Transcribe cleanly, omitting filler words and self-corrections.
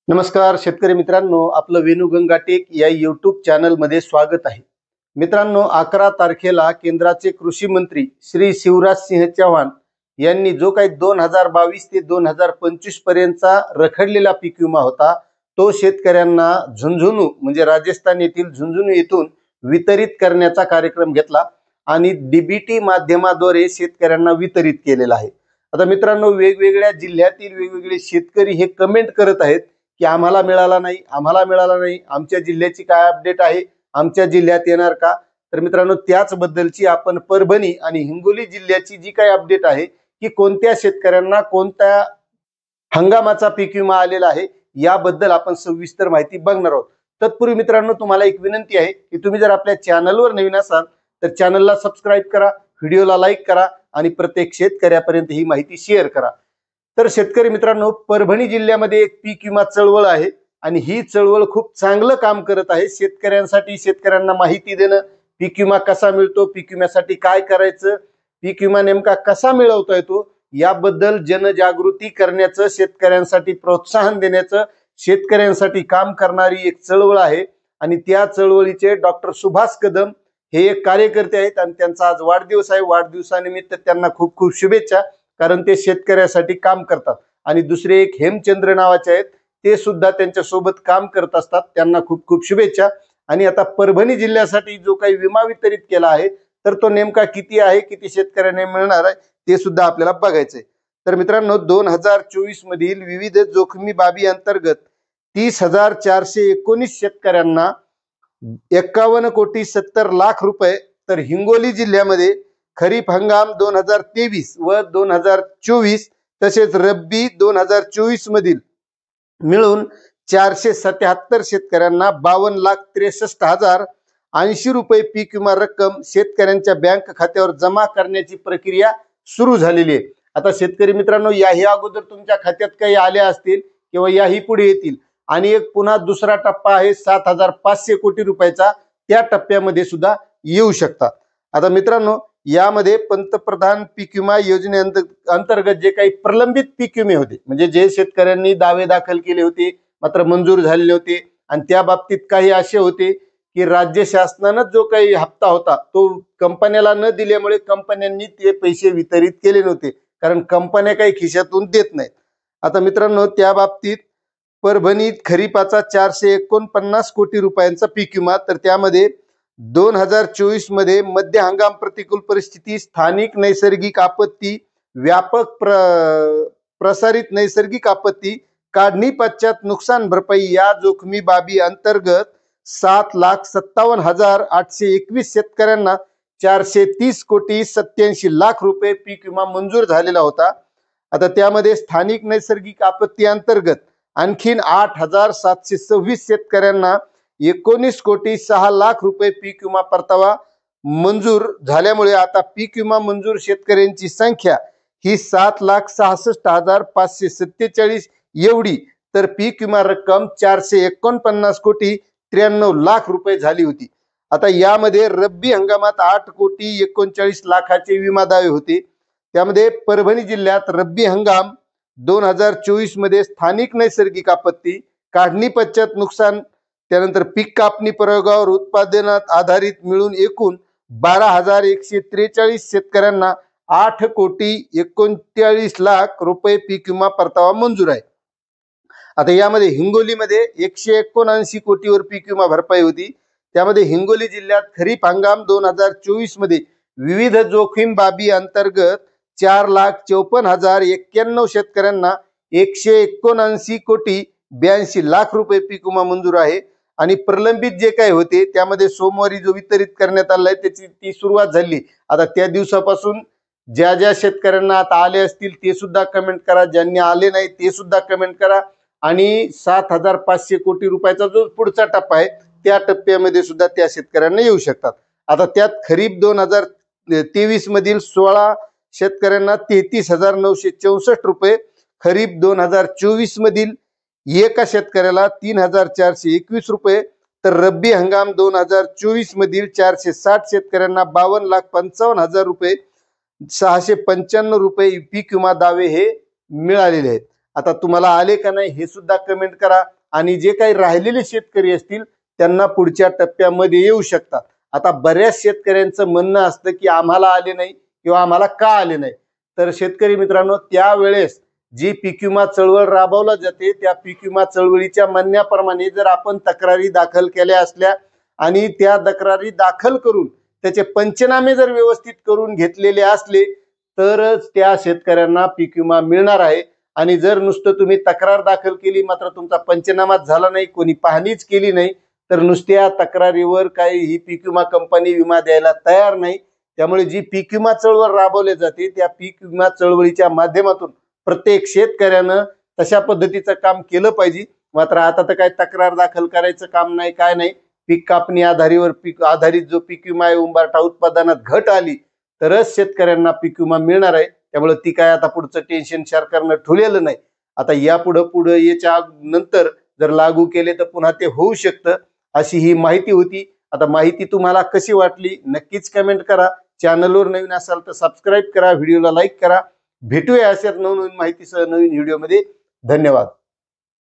नमस्कार शेतकरी मित्रांनो, आपलं वेणू गंगाटेक या यूट्यूब चॅनलमध्ये स्वागत आहे. मित्रांनो, 11 तारखेला केंद्राचे कृषी मंत्री श्री शिवराज सिंह चौहान यांनी जो काही 2022 ते 2025 पर्यंतचा रखडलेला पीक विमा होता तो शेतकऱ्यांना झुंझुनू म्हणजे राजस्थान येथील झुंझुनू येथून वितरित करण्याचा कार्यक्रम घेतला आणि डीबीटी माध्यमाद्वारे शेतकऱ्यांना वितरित केलेला आहे. आता मित्रांनो, वेगवेगळ्या जिल्ह्यातील वेगवेगळे शेतकरी हे कमेंट करत आहेत की आम्हाला मिळाला नाही, आमच्या जिल्ह्याची काय अपडेट आहे, आमच्या जिल्ह्यात येणार का? तर मित्रांनो, त्याच बद्दलची आपण परभणी आणि हिंगोली जिल्ह्याची जी काही अपडेट आहे की कोणत्या शेतकऱ्यांना कोणत्या हंगामाचा पीक विमा आलेला आहे याबद्दल आपण सविस्तर माहिती बघणार आहोत. तत्पूर्वी मित्रांनो, तुम्हाला एक विनंती आहे की तुम्ही जर आपल्या चॅनलवर नवीन असाल तर चॅनलला सबस्क्राईब करा, व्हिडिओला लाईक करा आणि प्रत्येक शेतकऱ्यापर्यंत ही माहिती शेअर करा. तर शेतकरी मित्रांनो, परभणी जिल्ह्यामध्ये एक पीक विमा चळवळ आहे आणि ही चळवळ खूप चांगलं काम करत आहे. शेतकऱ्यांना माहिती देणं, पीक विमा कसा मिळतो, पीक विम्यासाठी काय करायचं, पीक विमा नेमका कसा मिळवता येतो याबद्दल जनजागृती करण्याचं, शेतकऱ्यांसाठी प्रोत्साहन देण्याचं, शेतकऱ्यांसाठी काम करणारी एक चळवळ आहे. आणि त्या चळवळीचे डॉक्टर सुभाष कदम हे एक कार्यकर्ते आहेत आणि त्यांचा आज वाढदिवस आहे. वाढदिवसानिमित्त त्यांना खूप खूप शुभेच्छा, कारण ते शेतकऱ्यासाठी काम करतात. आणि दुसरे एक हेमचंद्र नावाचे आहेत, ते सुद्धा त्यांच्या सोबत काम करत असतात. त्यांना खूप खूप शुभेच्छा. आणि आता परभणी जिल्ह्यासाठी जो काही विमा वितरित केला आहे तर तो नेमका किती आहे, किती शेतकऱ्यांना मिळणार आहे ते सुद्धा आपल्याला बघायचंय. तर मित्रांनो, 2024 मधील विविध जोखमी बाबी अंतर्गत 30,419 शेतकऱ्यांना 51,70,00,000 रुपये, तर हिंगोली जिल्ह्यामध्ये खरीप हंगाम 2023 व 2024 तसेच रब्बी 2024 मधील मिळून 477 शेतकऱ्यांना 52,63,080 रुपये पीक विमा रक्कम शेतकऱ्यांच्या बँक खात्यावर जमा करण्याची प्रक्रिया सुरू झालेली आहे. आता शेतकरी मित्रांनो, याही अगोदर तुमच्या खात्यात काही आल्या असतील किंवा याही पुढे येतील. आणि एक पुन्हा दुसरा टप्पा आहे 7,500 कोटी रुपयाचा, त्या टप्प्यामध्ये सुद्धा येऊ शकतात. आता मित्रांनो, यामध्ये पंतप्रधान पीक विमा योजनेअंतर्गत जे काही प्रलंबित पीक विमे होते, म्हणजे जे शेतकऱ्यांनी दावे दाखल केले होते मात्र मंजूर झालेले होते, आणि त्या बाबतीत काही असे होते की राज्य शासनानं जो काही हप्ता होता तो कंपन्याला न दिल्यामुळे कंपन्यांनी ते पैसे वितरित केले नव्हते, कारण कंपन्या काही खिशातून देत नाहीत. आता मित्रांनो, त्या बाबतीत परभणीत खरीपाचा 449 कोटी रुपयांचा पीक विमा, तर त्यामध्ये 2024 मध्ये मध्य हंगाम प्रतिकूल परिस्थिती, स्थानिक नैसर्गिक आपत्ती, व्यापक प्रसारित नैसर्गिक आपत्ती, काढणी पश्चात नुकसान भरपाई या जोखमी बाबी अंतर्गत 7,57,821 शेतकऱ्यांना 430,87,00,000 रुपये पीक विमा मंजूर झालेला होता. आता त्यामध्ये स्थानिक नैसर्गिक आपत्ती अंतर्गत आणखीन 8,726 शेतकऱ्यांना 19,06,00,000 रुपये पीक विमा परतावा मंजूर झाल्यामुळे आता पीक विमा मंजूर शेतकऱ्यांची संख्या ही 7,66,547 एवढी, तर पीक विमा रक्कम 449,93,00,000 रुपये झाली होती. आता यामध्ये रब्बी हंगामात 8,39,40,00,000चे विमा दावे होते. त्यामध्ये परभणी जिल्ह्यात रब्बी हंगाम 2024 मध्ये स्थानिक नैसर्गिक आपत्ती, काढणी पश्चात नुकसान, त्यानंतर पीक कापणी प्रयोगावर उत्पादनात आधारित मिळून एकूण 12,143 शेतकऱ्यांना 8,39,00,000 रुपये पीक विमा परतावा मंजूर आहे. आता यामध्ये हिंगोलीमध्ये 179 कोटीवर पीक विमा भरपाई होती. त्यामध्ये हिंगोली जिल्ह्यात खरीप हंगाम 2024 मध्ये विविध जोखीम बाबी अंतर्गत 4,54,091 शेतकऱ्यांना 179,82,82,00,000 रुपये पीक विमा मंजूर आहे. आणि प्रलंबित जे काही होते त्यामध्ये सोमवारी जो वितरित करण्यात आलाय त्याची ती सुरुवात झाली. आता त्या दिवसापासून ज्या ज्या शेतकऱ्यांना आता आले असतील ते सुद्धा कमेंट करा, ज्यांनी आले नाही ते सुद्धा कमेंट करा. आणि 7,500 कोटी रुपयाचा जो पुढचा टप्पा आहे त्या टप्प्यामध्ये सुद्धा त्या शेतकऱ्यांना येऊ शकतात. आता त्यात खरीप 2023 मधील 16 शेतकऱ्यांना 33,964 रुपये, खरीप 2024 मधील एका शेतकऱ्याला 3,421 रुपये, तर रब्बी हंगाम 2024 मधील 460 शेतकऱ्यांना 52,55,000 रुपये, 695 रुपये पीक विमा दावे हे मिळालेले आहेत. आता तुम्हाला आले का नाही हे सुद्धा कमेंट करा. आणि जे काही राहिलेले शेतकरी असतील त्यांना पुढच्या टप्प्यामध्ये येऊ शकतात. आता बऱ्याच शेतकऱ्यांचं म्हणणं असतं की आम्हाला आले नाही किंवा आम्हाला का आले नाही. तर शेतकरी मित्रांनो, त्यावेळेस जी पीक विमा चळवळ राबवली जाते त्या पीक विमा चळवळीच्या म्हणण्याप्रमाणे जर आपण तक्रारी दाखल केल्या असल्या आणि त्या तक्रारी दाखल करून त्याचे पंचनामे जर व्यवस्थित करून घेतलेले असले तरच त्या शेतकऱ्यांना पीक विमा मिळणार आहे. आणि जर नुसतं तुम्ही तक्रार दाखल केली मात्र तुमचा पंचनामाच झाला नाही, कोणी पाहणीच केली नाही, तर नुसत्या तक्रारीवर काही ही पीक विमा कंपनी विमा द्यायला तयार नाही. त्यामुळे जी पीक विमा चळवळ राबवली जाते त्या पीक विमा चळवळीच्या माध्यमातून प्रत्येक शेतकऱ्यानं तशा पद्धतीचं काम केलं पाहिजे. मात्र आता तर काय तक्रार दाखल करायचं काम नाही, काय नाही. पीक कापणी आधारित जो पीक विमा आहे, उंबरठा उत्पादनात घट आली तरच शेतकऱ्यांना पीक विमा मिळणार आहे. त्यामुळे ती काय आता पुढचं टेन्शन सरकारनं ठेवलेलं नाही. आता पुढे याच्या नंतर जर लागू केले तर पुन्हा ते होऊ शकतं, अशी ही माहिती होती. आता माहिती तुम्हाला कशी वाटली नक्कीच कमेंट करा. चॅनलवर नवीन असाल तर सबस्क्राईब करा, व्हिडिओला लाईक करा. भेटूया अशाच नवनवीन माहितीसह नवीन व्हिडिओमध्ये. धन्यवाद.